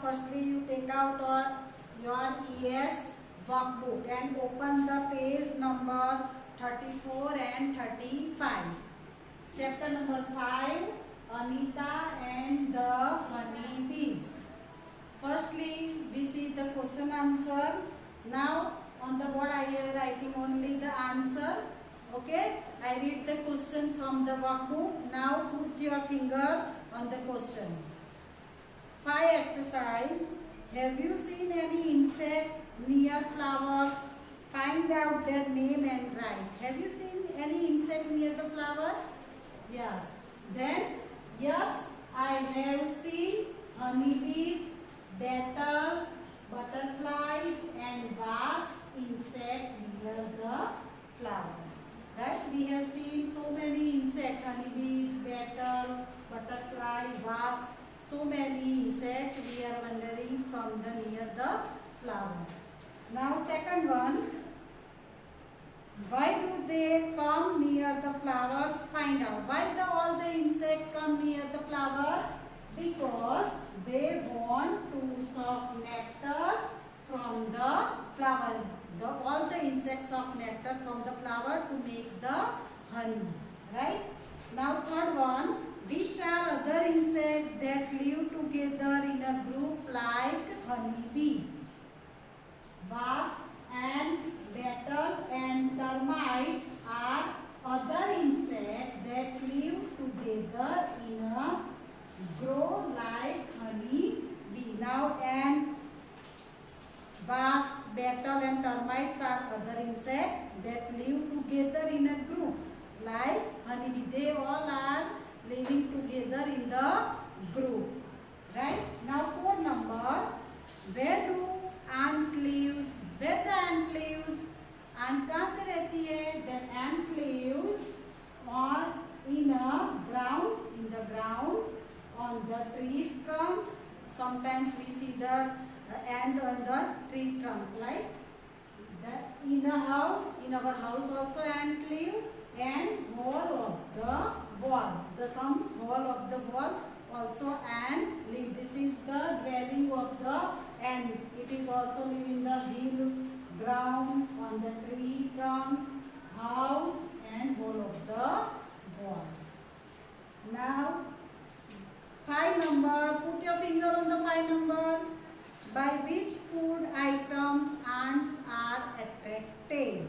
firstly you take out your ES workbook and open the page number 34 and 35. Chapter number 5, Anita and the honeybees. Firstly, we see the question answer. Now on the board I am writing only the answer. Okay, I read the question from the workbook. Now put your finger on the question. 5 exercise. Have you seen any insect near flowers? Find out their name and write. Have you seen any insect near the flower? Yes. Then, yes, I have seen honeybees, beetle, butterflies and wasp insect near the flowers. Right? We have seen so many insects, honeybees, beetle, butterfly, wasp. So many insects we are wandering from the near the flower. Now second one, why do they come near the flowers? Find out. Why all the insects come near the flower? Because they want to suck nectar from the flower. All the insects suck nectar from the flower to make the honey. Right? Now third one, which are other insects that live together in a group like honeybee? Wasp and beetle and termites are other insects that live together in a group like honeybee. Now and wasp, beetle and termites are other insects that live together in a group like honeybee. They all are living together in the group. Right? Now fourth number, where do ant lives? Where the ant lives? Ant कहाँ पे रहती है? Then ant lives on in a ground, in the ground, on the tree trunk. Sometimes we see the ant on the tree trunk, like that. In a house, in our house also ant live, and wall of the wall. Some wall of the wall also ant live. This is the dwelling of the ant. It is also live in the hill, ground, on the tree trunk, house and wall of the wall. Now 5 number, put your finger on the 5 number. By which food items ants are attracted?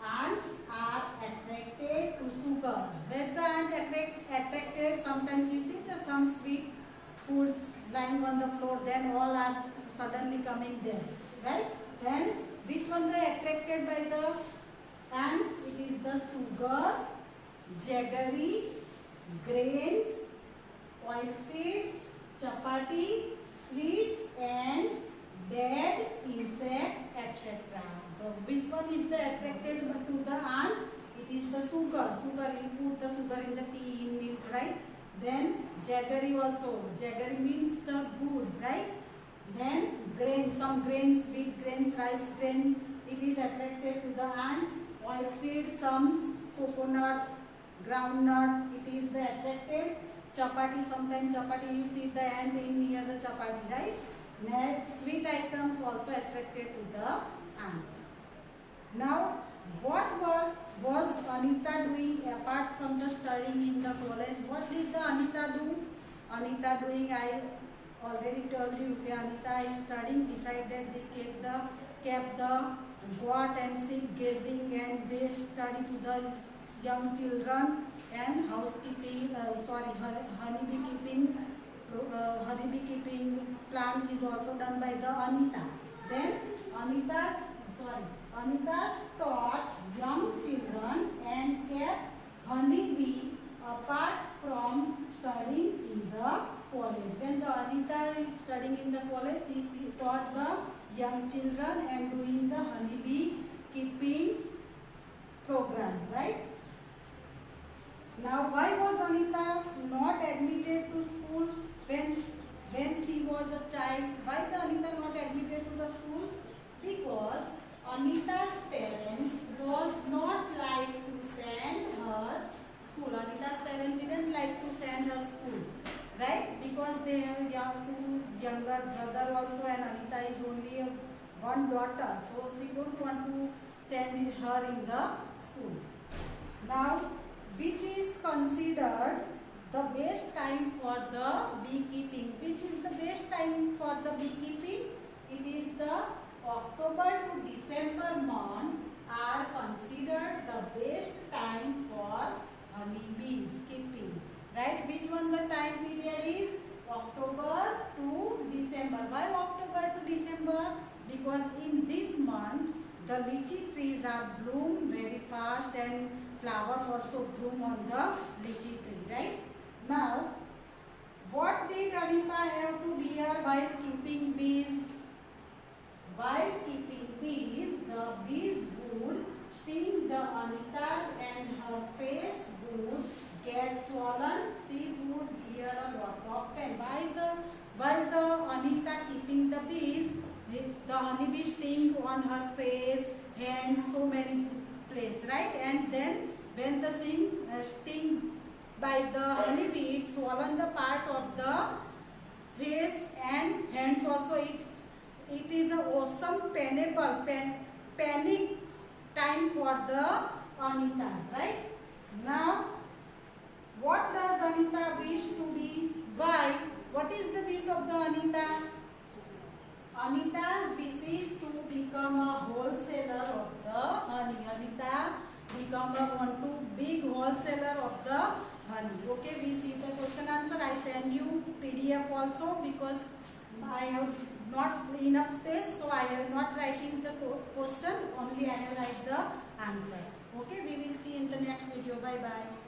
Ants are attracted to sugar. Where the ant attracted? Sometimes you see the some sweet foods lying on the floor, then all are suddenly coming there. Right? Then which one they attracted by the ant? It is the sugar, jaggery, grains, oil seeds, chapati, sweets and dead insect, etc. Which one is the attracted to the ant? It is the sugar. Sugar, you put the sugar in the tea, in milk, right? Then jaggery also. Jaggery means the good, right? Then grains, some grains, wheat grains, rice grain, it is attracted to the ant. Oil seed, some coconut, groundnut, it is the attracted. Chapati, sometimes chapati you see the ant in near the chapati, right? Next, sweet items also attracted to the ant. Now, what work was Anita doing apart from the studying in the college? What did the Anita do? Anita doing, I already told you, Anita is studying. Beside that, they kept the goat and sheep gazing, and they study to the young children and housekeeping. Honeybee keeping plan is also done by the Anita. Then Anita taught young children and kept honeybee apart from studying in the college. When the Anita is studying in the college, he taught the young children and doing the honeybee keeping program, right? Now, why was Anita not admitted to school when she was a child? Why the Anita not admitted to the school? Because Anita's parents was not like to send her school. Anita's parents didn't like to send her school, right? Because they have two younger brother also, and Anita is only one daughter, so she don't want to send her in the school. Now, which is considered the best time for the beekeeping? Which is the best time for the beekeeping? It is the October to December month are considered the best time for honeybees keeping. Right? Which one the time period is? October to December. Why October to December? Because in this month the lychee trees are bloom very fast and flowers also bloom on the lychee tree, right? Now, what did Anita have to wear while keeping bees? While keeping bees, the bees would sting the Anita's and her face would get swollen. She would bear a lot of pain. While the Anita keeping the bees, the honeybee sting on her face, hands, so many places, right? And then when the sting by the honeybee, it swollen the part of the face and hands also. It is a awesome panic time for the Anitas, right? Now, what does Anita wish to be? Why? What is the wish of the Anita? Anita's wishes to become a wholesaler of the honey. Anita want to big wholesaler of the honey. Okay, we see the question answer. I send you PDF also because I have not enough space, so I am not writing the question. Only I have write the answer. Okay, we will see in the next video. Bye bye.